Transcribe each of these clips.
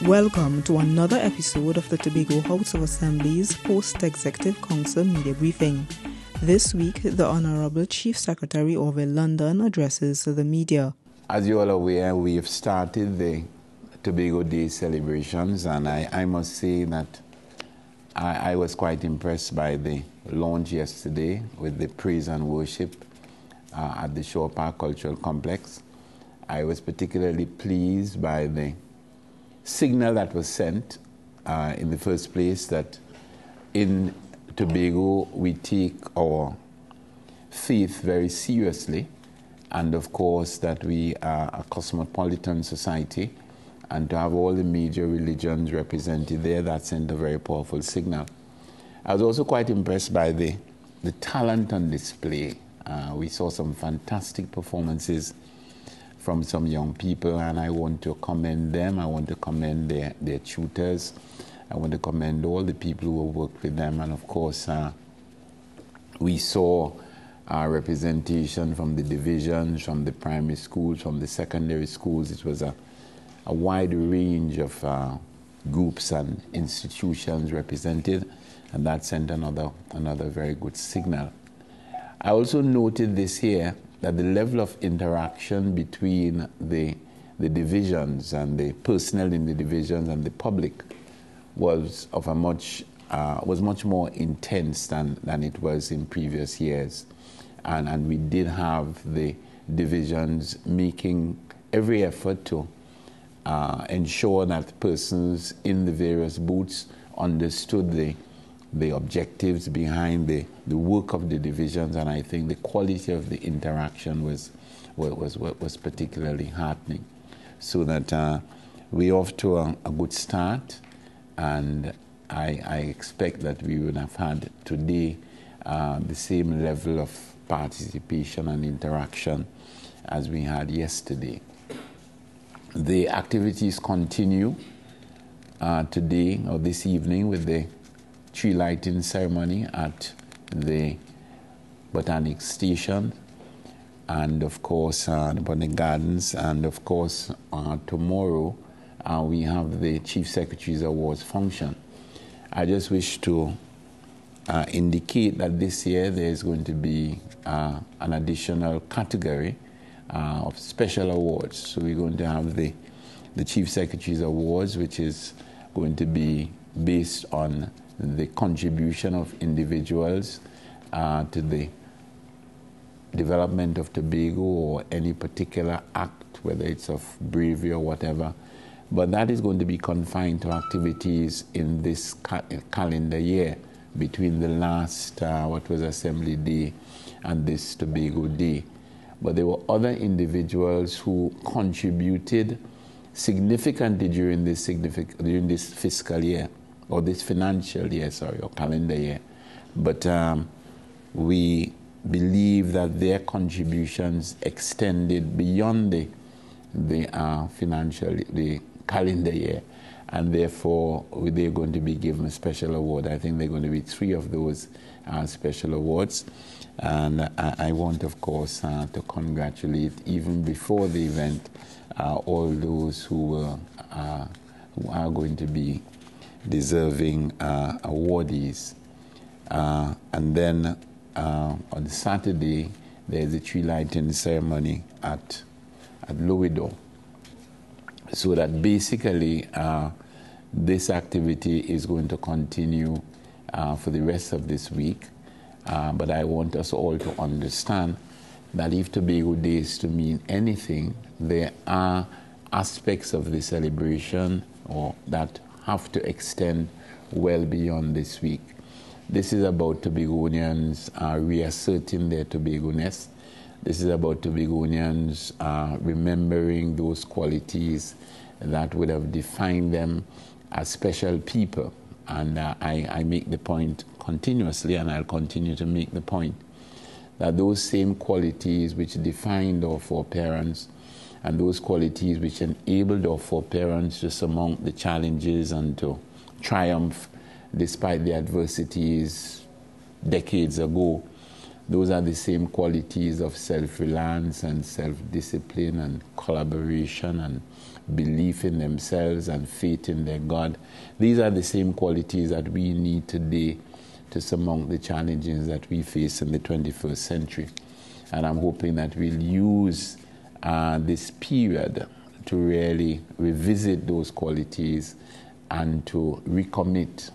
Welcome to another episode of the Tobago House of Assembly's Post-Executive Council Media Briefing. This week, the Honorable Chief Secretary Orville London addresses the media. As you all are aware, we have started the Tobago Day celebrations, and I must say that I was quite impressed by the launch yesterday with the praise and worship at the Shore Park Cultural Complex. I was particularly pleased by the signal that was sent in the first place that in Tobago we take our faith very seriously, and of course that we are a cosmopolitan society, and to have all the major religions represented there, that sent a very powerful signal. I was also quite impressed by the talent on display. We saw some fantastic performances from some young people, and I want to commend them. I want to commend their tutors. I want to commend all the people who have worked with them. And of course, we saw representation from the divisions, from the primary schools, from the secondary schools. It was a wide range of groups and institutions represented, and that sent another very good signal. I also noted this year that the level of interaction between the divisions and the personnel in the divisions and the public was much more intense than it was in previous years. And we did have the divisions making every effort to ensure that persons in the various booths understood the objectives behind the work of the divisions, and I think the quality of the interaction was particularly heartening. So that we're off to a good start, and I expect that we would have had today the same level of participation and interaction as we had yesterday. The activities continue today or this evening with the tree lighting ceremony at the Botanic Station, and of course the Botanic Gardens, and of course tomorrow we have the Chief Secretary's Awards function. I just wish to indicate that this year there is going to be an additional category of special awards. So we're going to have the Chief Secretary's Awards, which is going to be based on the contribution of individuals to the development of Tobago or any particular act, whether it's of bravery or whatever. But that is going to be confined to activities in this calendar year between the last, Assembly Day and this Tobago Day. But there were other individuals who contributed significantly during this fiscal year, or this financial year, or calendar year. But we believe that their contributions extended beyond the calendar year, and therefore they're going to be given a special award. I think there are going to be 3 of those special awards. And I want, of course, to congratulate, even before the event, all those who are going to be deserving awardees. And then on Saturday, there's a tree lighting ceremony at Lowido. So that basically this activity is going to continue for the rest of this week. But I want us all to understand that if Tobago Day is to mean anything, there are aspects of the celebration or that have to extend well beyond this week. This is about Tobagonians reasserting their Tobago-ness. This is about Tobagonians remembering those qualities that would have defined them as special people. And I make the point continuously, and I'll continue to make the point, that those same qualities which defined our foreparents and those qualities which enabled our foreparents to surmount the challenges and to triumph despite the adversities decades ago, those are the same qualities of self-reliance and self-discipline and collaboration and belief in themselves and faith in their God. These are the same qualities that we need today to surmount the challenges that we face in the 21st century. And I'm hoping that we'll use this period to really revisit those qualities and to recommit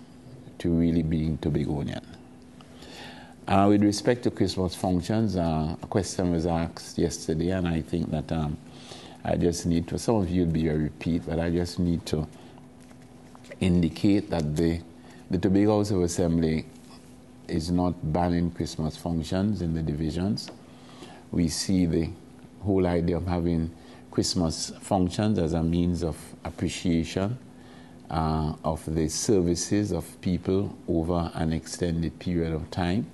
to really being Tobagonian. With respect to Christmas functions, a question was asked yesterday, and I think that I just need to, some of you will be a repeat, but I just need to indicate that the Tobago House of Assembly is not banning Christmas functions in the divisions. We see the whole idea of having Christmas functions as a means of appreciation of the services of people over an extended period of time.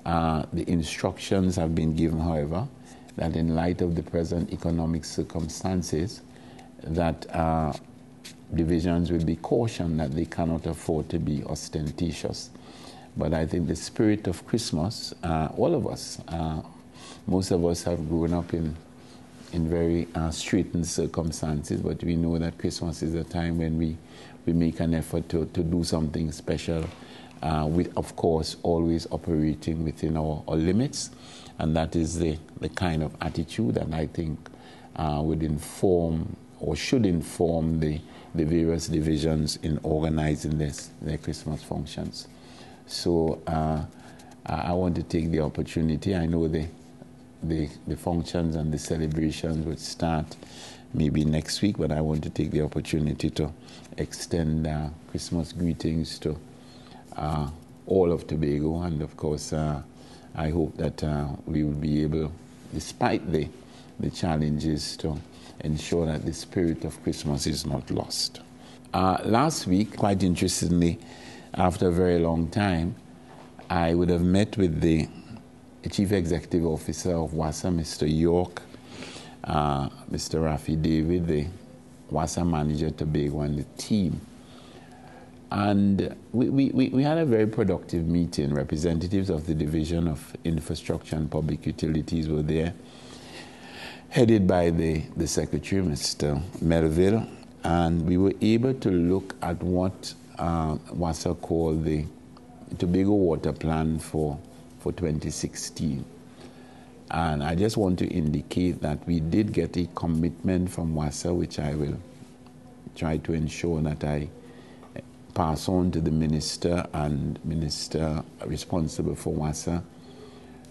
The instructions have been given, however, that in light of the present economic circumstances, that divisions will be cautioned that they cannot afford to be ostentatious. But I think the spirit of Christmas, all of us, most of us have grown up in very straitened circumstances, but we know that Christmas is a time when we make an effort to do something special, with, of course, always operating within our limits. And that is the kind of attitude that I think would inform or should inform the various divisions in organizing their Christmas functions. So I want to take the opportunity. I know the functions and the celebrations would start maybe next week, but I want to take the opportunity to extend Christmas greetings to all of Tobago, and of course I hope that we will be able, despite the challenges, to ensure that the spirit of Christmas is not lost. Last week, quite interestingly, after a very long time, I would have met with the Chief Executive Officer of WASA, Mr. York, Mr. Rafi David, the WASA manager Tobago, and the team. And we had a very productive meeting. Representatives of the Division of Infrastructure and Public Utilities were there, headed by the Secretary, Mr. Melville, and we were able to look at what WASA called the Tobago Water Plan for 2016. And I just want to indicate that we did get a commitment from WASA, which I will try to ensure that I pass on to the Minister and Minister responsible for WASA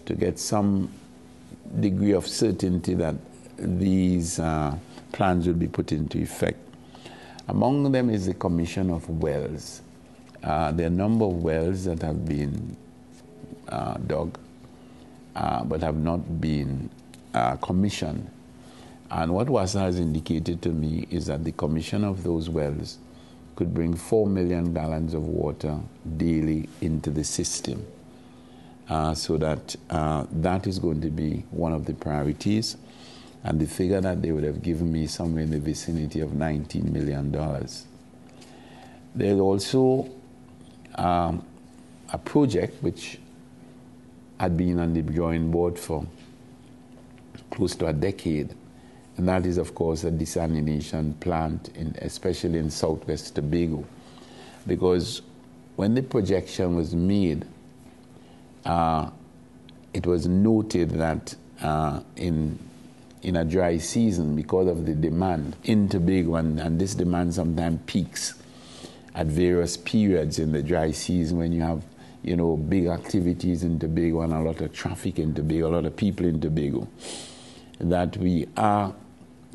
to get some degree of certainty that these plans will be put into effect. Among them is the commission of wells. There are a number of wells that have been dug, but have not been commissioned. And what WASA has indicated to me is that the commission of those wells could bring 4 million gallons of water daily into the system. So that that is going to be one of the priorities. And the figure that they would have given me somewhere in the vicinity of $19 million. There's also a project which had been on the drawing board for close to a decade, and that is, of course, a desalination plant, especially in southwest Tobago. Because when the projection was made, it was noted that in a dry season, because of the demand in Tobago, and this demand sometimes peaks at various periods in the dry season when you have, big activities in Tobago and a lot of traffic in Tobago, a lot of people in Tobago, that we are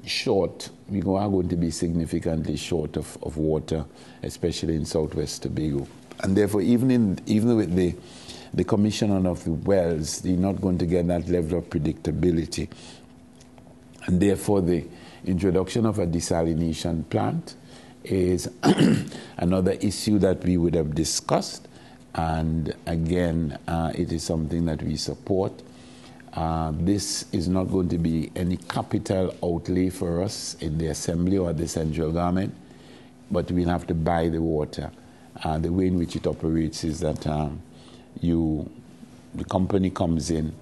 short, we are going to be significantly short of water, especially in southwest Tobago. And therefore, even with the commissioning of the wells, they're not going to get that level of predictability. And therefore, the introduction of a desalination plant is another issue that we would have discussed. And again, it is something that we support. This is not going to be any capital outlay for us in the Assembly or the central government, but we'll have to buy the water. The way in which it operates is that you the company comes in,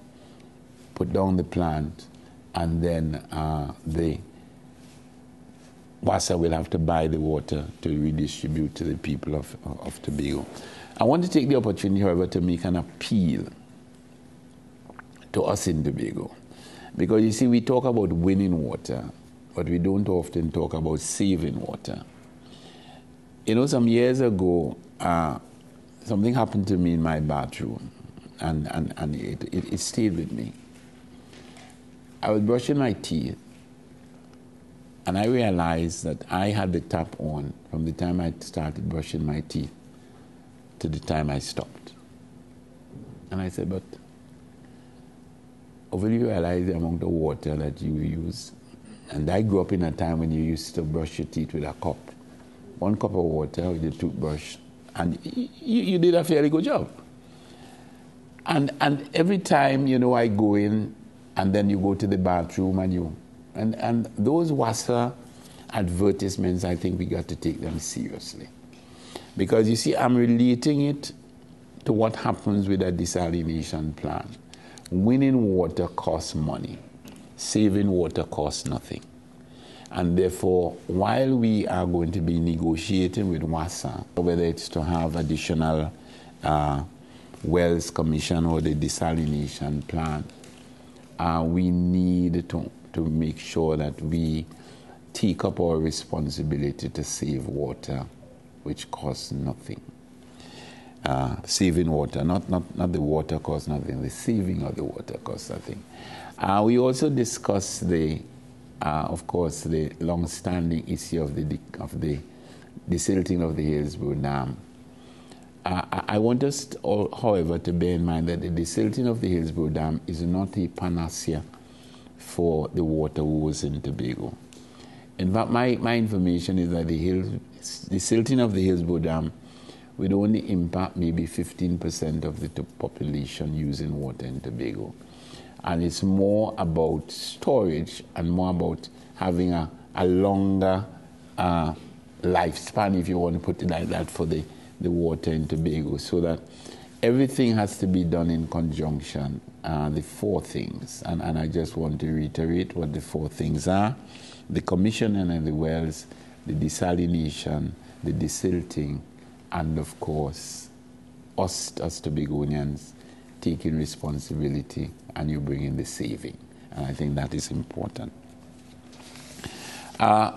put down the plant, and then the WASA will have to buy the water to redistribute to the people of Tobago. I want to take the opportunity, however, to make an appeal to us in Tobago. Because you see, we talk about winning water, but we don't often talk about saving water. You know, some years ago, something happened to me in my bathroom, and it stayed with me. I was brushing my teeth, and I realized that I had the tap on from the time I started brushing my teeth to the time I stopped. And I said, but will you realize the amount of water that you use? And I grew up in a time when you used to brush your teeth with a cup. 1 cup of water with a toothbrush, and you did a fairly good job. And every time, you know, I go in, and then you go to the bathroom, and those WASA advertisements, I think we got to take them seriously. Because you see, I'm relating it to what happens with a desalination plant. Winning water costs money. Saving water costs nothing. And therefore, while we are going to be negotiating with WASA, whether it's to have additional wells commission or the desalination plant, we need to make sure that we take up our responsibility to save water, which costs nothing. Saving water, not the water costs nothing, the saving of the water costs nothing. We also discussed of course, the long-standing issue of the desilting of the Hillsborough Dam. I want us, however, to bear in mind that the desilting of the Hillsborough Dam is not a panacea for the water woes in Tobago. In fact, my information is that the desilting of the Hillsborough Dam would only impact maybe 15% of the population using water in Tobago. And it's more about storage and more about having a longer lifespan, if you want to put it like that, for the water in Tobago, so that everything has to be done in conjunction, the 4 things. And I just want to reiterate what the 4 things are: the commissioning of the wells, the desalination, the desilting, and of course, us Tobagonians taking responsibility, and you bring in the saving. And I think that is important. I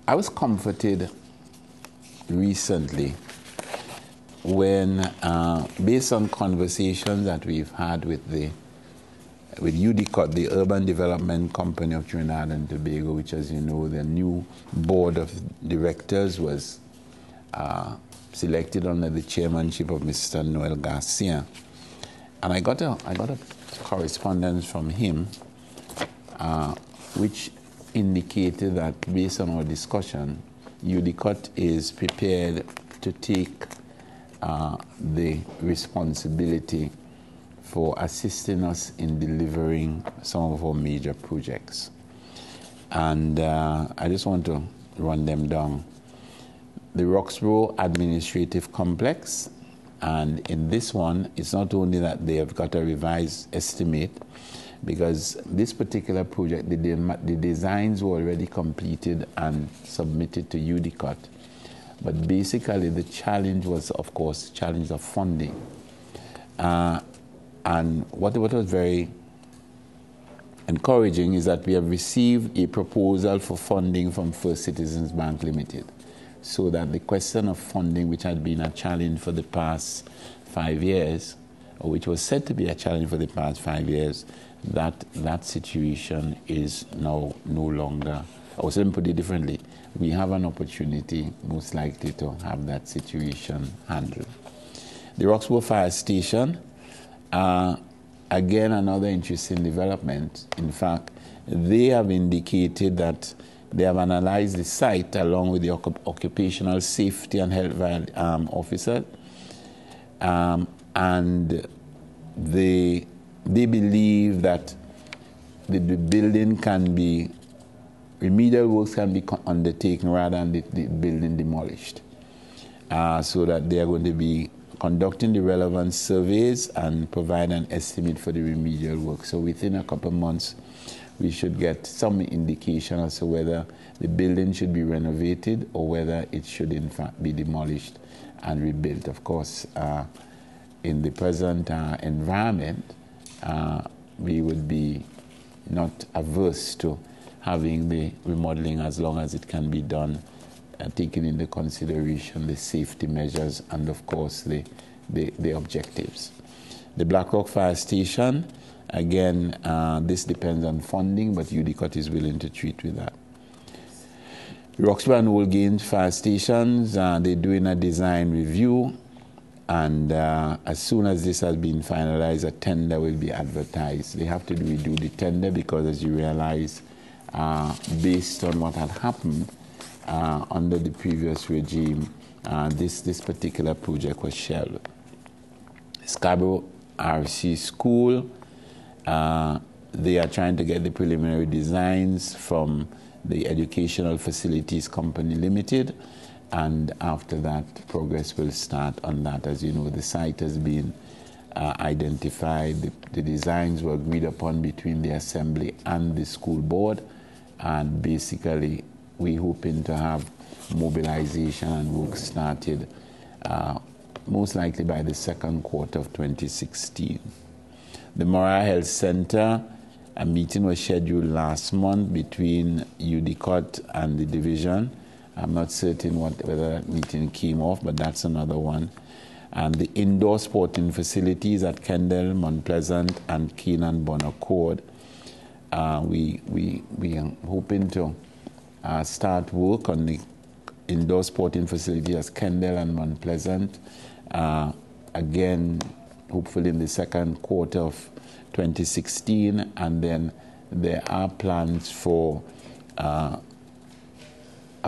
was comforted recently when, based on conversations that we've had with UDCOT, the Urban Development Company of Trinidad and Tobago, which, as you know, the new board of directors was selected under the chairmanship of Mr. Noel Garcia. And I got a correspondence from him, which indicated that, based on our discussion, UDCOT is prepared to take the responsibility for assisting us in delivering some of our major projects. And I just want to run them down. The Roxborough Administrative Complex. And in this one, it's not only that they have got a revised estimate, because this particular project, the designs were already completed and submitted to UDCOT. But basically, the challenge was, of course, the challenge of funding. And what was very encouraging is that we have received a proposal for funding from First Citizens Bank Limited, so that the question of funding, which had been a challenge for the past 5 years, or which was said to be a challenge for the past 5 years, that situation is now no longer, or let me put it differently, we have an opportunity most likely to have that situation handled. The Roxborough Fire Station, again, another interesting development. In fact, they have indicated that they have analyzed the site along with the occupational safety and health officer, and they believe that the building can be, remedial works can be undertaken rather than the building demolished, so that they are going to be conducting the relevant surveys and provide an estimate for the remedial work. So within a couple of months, we should get some indication as to whether the building should be renovated or whether it should in fact be demolished and rebuilt. Of course, in the present environment, we would be not averse to having the remodeling as long as it can be done, taking into consideration the safety measures and, of course, the objectives. The Blackrock Fire Station, again, this depends on funding, but UDCOT is willing to treat with that. Roxburgh and Woolgate fire stations, they're doing a design review, and as soon as this has been finalized, a tender will be advertised. They have to redo the tender because, as you realize, based on what had happened under the previous regime, this particular project was shelved. Scarborough RC School, they are trying to get the preliminary designs from the Educational Facilities Company Limited, and after that, progress will start on that. As you know, the site has been identified, the designs were agreed upon between the Assembly and the school board, and basically we're hoping to have mobilization and work started most likely by the second quarter of 2016. The Moriah Health Center, a meeting was scheduled last month between UDCOT and the division. I'm not certain whether that meeting came off, but that's another one. And the indoor sporting facilities at Kendall, Mount Pleasant, and Keenan Bonner Court, we are hoping to start work on the indoor sporting facilities at Kendall and Mount Pleasant. Again, hopefully in the second quarter of 2016, and then there are plans for a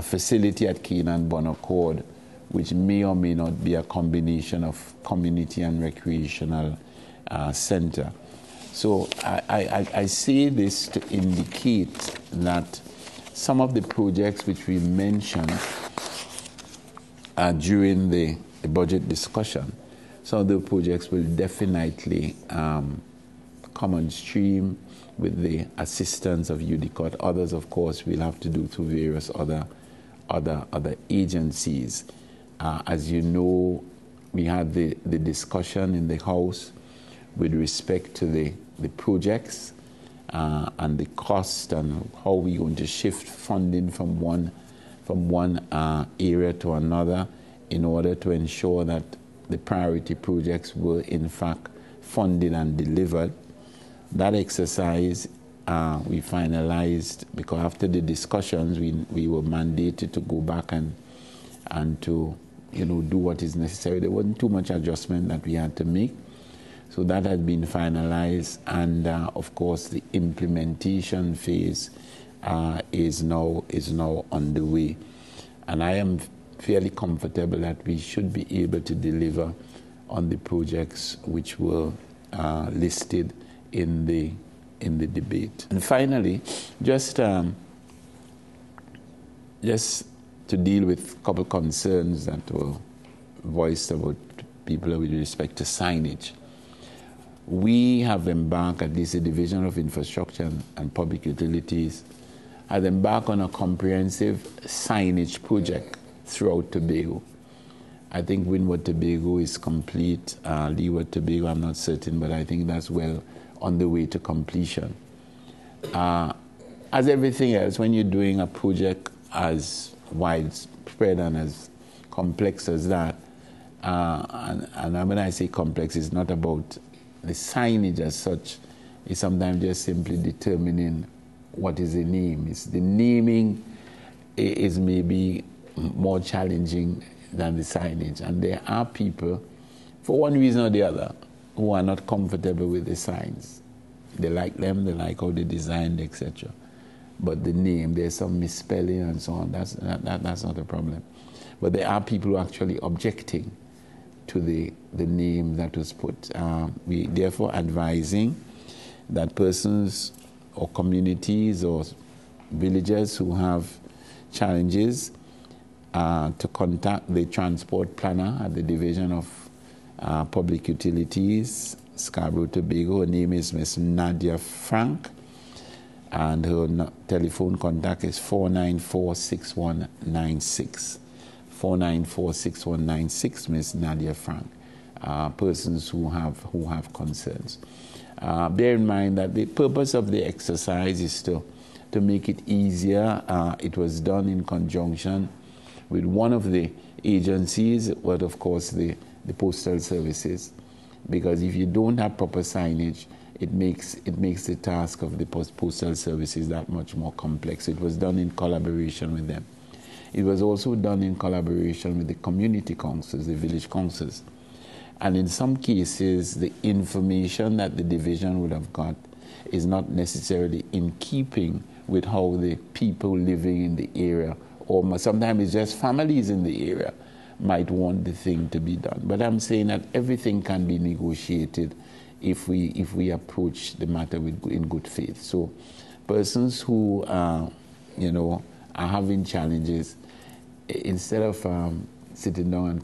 facility at Keenan Bonner Court, which may or may not be a combination of community and recreational center. So I say this to indicate that some of the projects which we mentioned during the budget discussion, some of the projects will definitely come on stream with the assistance of UDCOT. Others, of course, we'll have to do through various other agencies. As you know, we had the discussion in the House with respect to the projects and the cost and how we're going to shift funding from one area to another in order to ensure that the priority projects were in fact funded and delivered. That exercise we finalized because after the discussions we were mandated to go back and to do what is necessary. There wasn't too much adjustment that we had to make. So that had been finalized, and of course the implementation phase is now underway. And I am fairly comfortable that we should be able to deliver on the projects which were listed in the debate. And finally, just to deal with a couple of concerns that were voiced about people with respect to signage. We have embarked, at least the Division of Infrastructure and Public Utilities, has embarked on a comprehensive signage project throughout Tobago. I think Windward Tobago is complete. Leeward Tobago, I'm not certain, but I think that's well on the way to completion. As everything else, when you're doing a project as widespread and as complex as that, and when I say complex, it's not about the signage as such. It's sometimes just simply determining what is the name. It's the naming is maybe more challenging than the signage. And there are people, for one reason or the other, who are not comfortable with the signs. They like them, they like how they're designed, etc. But the name, there's some misspelling and so on. That's not a problem. But there are people who are actually objecting to the name that was put. We therefore advising that persons or communities or villagers who have challenges to contact the transport planner at the Division of Public Utilities, Scarborough, Tobago. Her name is Miss Nadia Frank, and her telephone contact is 494-6196. 494-6196, Miss Nadia Frank. Persons who have concerns. Bear in mind that the purpose of the exercise is to make it easier. It was done in conjunction with one of the agencies, but of course the postal services, because if you don't have proper signage, it makes the task of the postal services that much more complex. It was done in collaboration with them. It was also done in collaboration with the community councils, the village councils. And in some cases, the information that the division would have got is not necessarily in keeping with how the people living in the area, or sometimes it's just families in the area, might want the thing to be done. But I'm saying that everything can be negotiated if we approach the matter in good faith. So persons who are having challenges, instead of sitting down and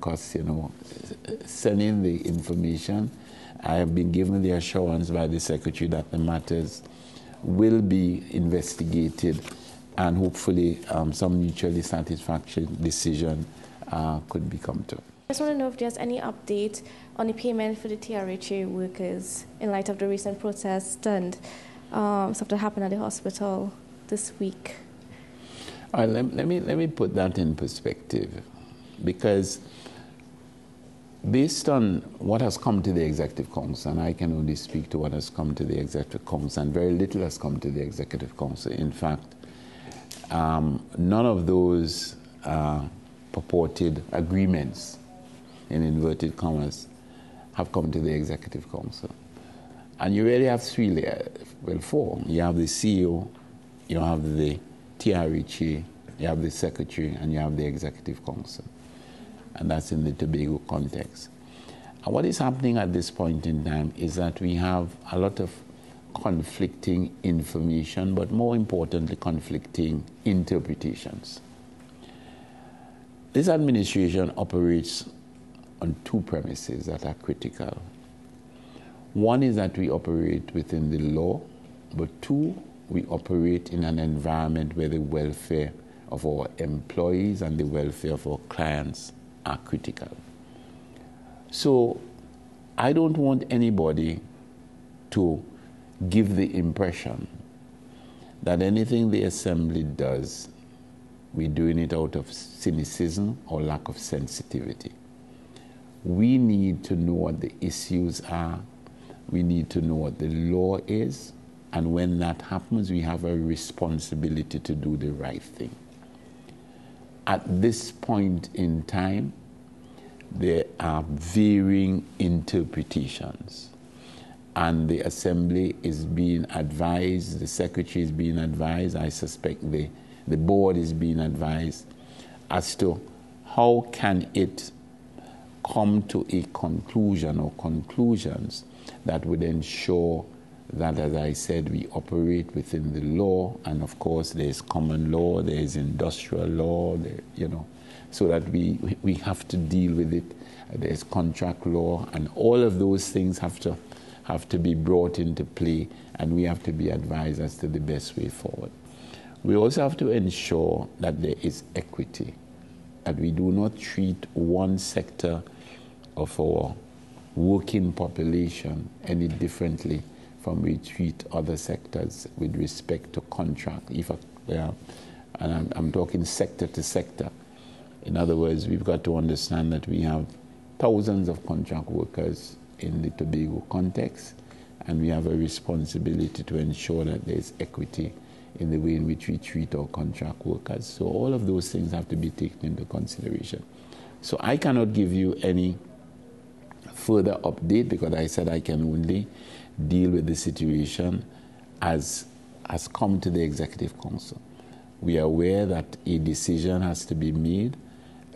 sending the information, I have been given the assurance by the Secretary that the matters will be investigated, and hopefully some mutually satisfactory decision could be come to. I just want to know if there's any update on the payment for the TRHA workers in light of the recent protests and stuff that happened at the hospital this week. All right, let me put that in perspective, because based on what has come to the Executive Council, and I can only speak to what has come to the Executive Council, and very little has come to the Executive Council. In fact, none of those purported agreements, in inverted commas, have come to the Executive Council. And you really have three layers, well, four. You have the CEO, you have the TRHA, you have the Secretary, and you have the Executive Council. And that's in the Tobago context. And what is happening at this point in time is that we have a lot of conflicting information, but more importantly, conflicting interpretations. This administration operates on two premises that are critical. One is that we operate within the law, but two, we operate in an environment where the welfare of our employees and the welfare of our clients are critical. So I don't want anybody to give the impression that anything the Assembly does, we're doing it out of cynicism or lack of sensitivity. We need to know what the issues are. We need to know what the law is. And when that happens, we have a responsibility to do the right thing. At this point in time, there are varying interpretations. And the Assembly is being advised, the Secretary is being advised, I suspect the board is being advised as to how can it come to a conclusion or conclusions that would ensure that, as I said, we operate within the law, and of course there's common law, there's industrial law, so that we have to deal with it. There's contract law, and all of those things have to be brought into play, and we have to be advised as to the best way forward. We also have to ensure that there is equity, that we do not treat one sector of our working population any differently from we treat other sectors with respect to contract. And I'm talking sector to sector. In other words, we've got to understand that we have thousands of contract workers in the Tobago context, and we have a responsibility to ensure that there's equity in the way in which we treat our contract workers. So all of those things have to be taken into consideration. So I cannot give you any further update, because I said I can only deal with the situation as has come to the Executive Council. We are aware that a decision has to be made,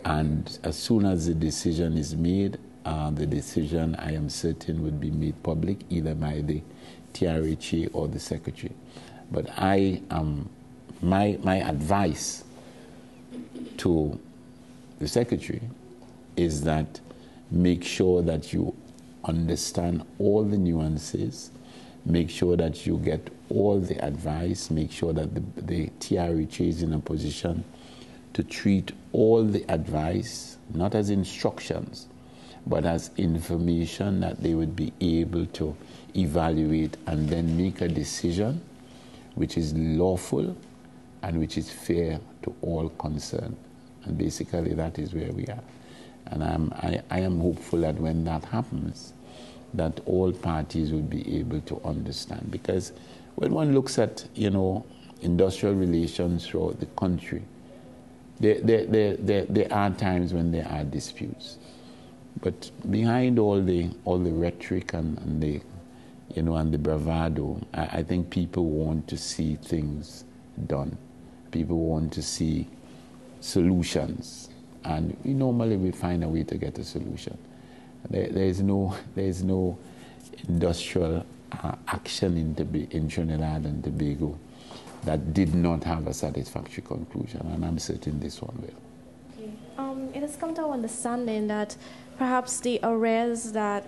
and as soon as the decision is made, the decision, I am certain, would be made public either by the TRHA or the Secretary. But my advice to the Secretary is that make sure that you understand all the nuances, make sure that you get all the advice, make sure that the TRHA is in a position to treat all the advice, not as instructions, but as information that they would be able to evaluate and then make a decision which is lawful and which is fair to all concerned. And basically that is where we are. And I am hopeful that when that happens, that all parties will be able to understand. Because when one looks at, industrial relations throughout the country, there are times when there are disputes. But behind all the rhetoric and the bravado, I think people want to see things done. People want to see solutions, and we normally find a way to get a solution. There is no industrial action in Trinidad and Tobago that did not have a satisfactory conclusion, and I'm certain this one will. Okay. It has come to our understanding that perhaps the arrears that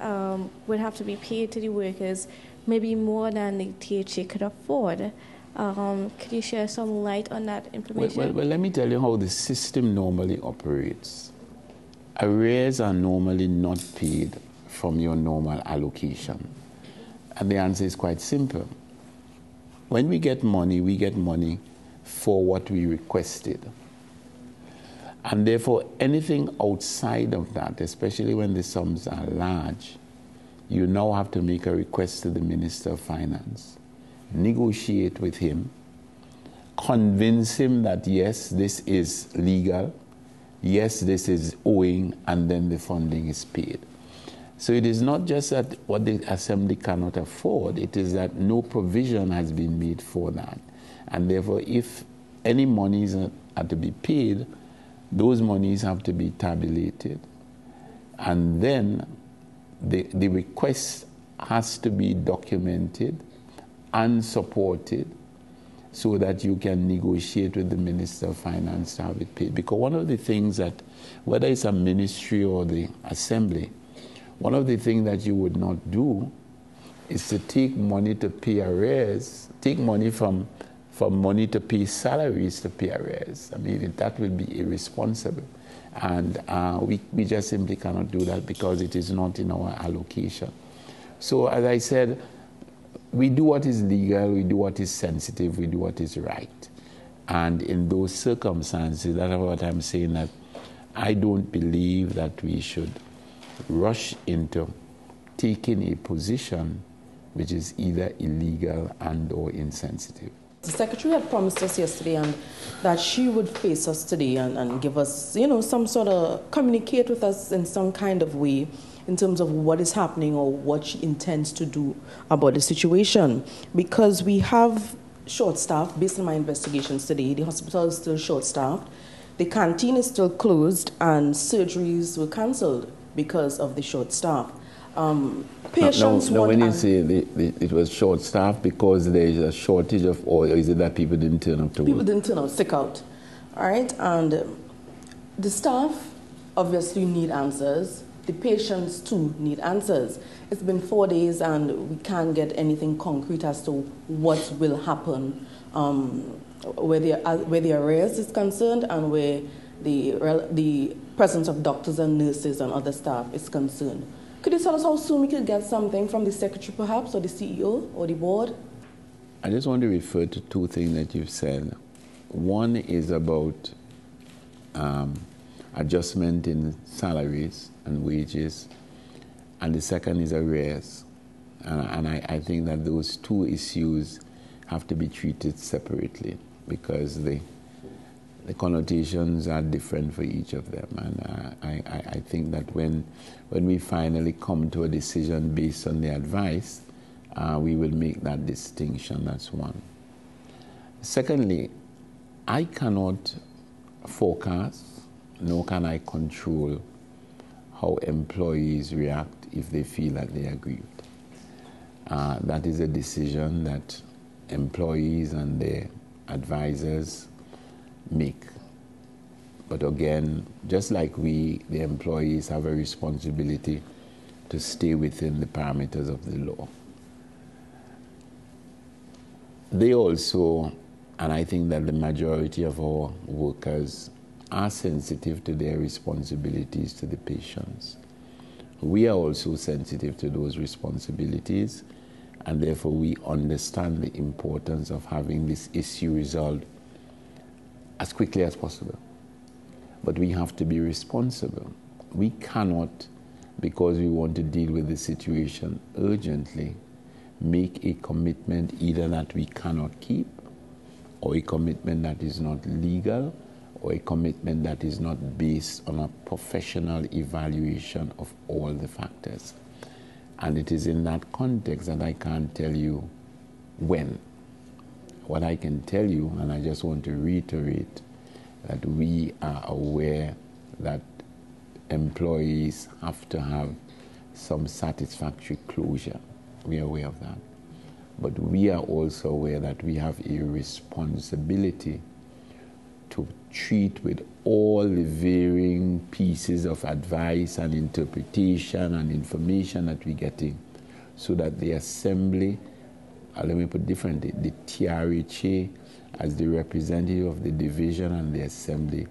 would have to be paid to the workers may be more than the THA could afford. Could you share some light on that information? Well, let me tell you how the system normally operates. Arrears are normally not paid from your normal allocation. And the answer is quite simple. When we get money for what we requested. And therefore, anything outside of that, especially when the sums are large, you now have to make a request to the Minister of Finance, negotiate with him, convince him that yes, this is legal, yes, this is owing, and then the funding is paid. So it is not just that what the Assembly cannot afford, it is that no provision has been made for that. And therefore, if any monies are to be paid, those monies have to be tabulated. And then the request has to be documented and supported so that you can negotiate with the Minister of Finance to have it paid. Because one of the things that, whether it's a ministry or the Assembly, one of the things that you would not do is to take money to pay arrears, take money from money to pay salaries to pay arrears. I mean, that will be irresponsible. And we just simply cannot do that because it is not in our allocation. So as I said, we do what is legal, we do what is sensitive, we do what is right. And in those circumstances, that's what I'm saying, that I don't believe that we should rush into taking a position which is either illegal and or insensitive. The Secretary had promised us yesterday that she would face us today and give us, some sort of, communicate with us in some kind of way in terms of what is happening or what she intends to do about the situation. Because we have short staff, based on my investigations today, the hospital is still short staffed, the canteen is still closed, and surgeries were cancelled because of the short staff. Patients no, when you say it was short staffed because there is a shortage of, or is it that people didn't turn up to work? People didn't turn out, sick out. All right, and the staff obviously need answers. The patients too need answers. It's been 4 days and we can't get anything concrete as to what will happen where the arrears is concerned and where the presence of doctors and nurses and other staff is concerned. Could you tell us how soon we could get something from the Secretary perhaps, or the CEO, or the board? I just want to refer to two things that you've said. One is about adjustment in salaries and wages, and the second is arrears. And I think that those two issues have to be treated separately because the connotations are different for each of them. And I think that when we finally come to a decision based on the advice, we will make that distinction. That's one. Secondly, I cannot forecast, nor can I control how employees react if they feel that they are aggrieved. That is a decision that employees and their advisors make. But again, just like we, the employees, have a responsibility to stay within the parameters of the law. They also, and I think that the majority of our workers are sensitive to their responsibilities to the patients. We are also sensitive to those responsibilities, and therefore we understand the importance of having this issue resolved as quickly as possible. But we have to be responsible. We cannot, because we want to deal with the situation urgently, make a commitment either that we cannot keep, or a commitment that is not legal, or a commitment that is not based on a professional evaluation of all the factors. And it is in that context that I can't tell you when. What I can tell you, and I just want to reiterate, that we are aware that employees have to have some satisfactory closure. We are aware of that. But we are also aware that we have a responsibility to treat with all the varying pieces of advice and interpretation and information that we're getting, so that the assembly, let me put it differently, the TRHA, as the representative of the division and the assembly,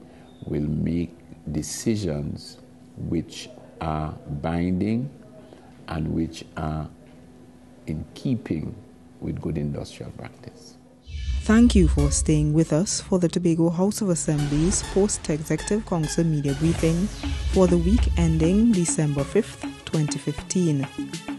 will make decisions which are binding and which are in keeping with good industrial practice. Thank you for staying with us for the Tobago House of Assembly's Post-Executive Council Media Briefing for the week ending December 5th, 2015.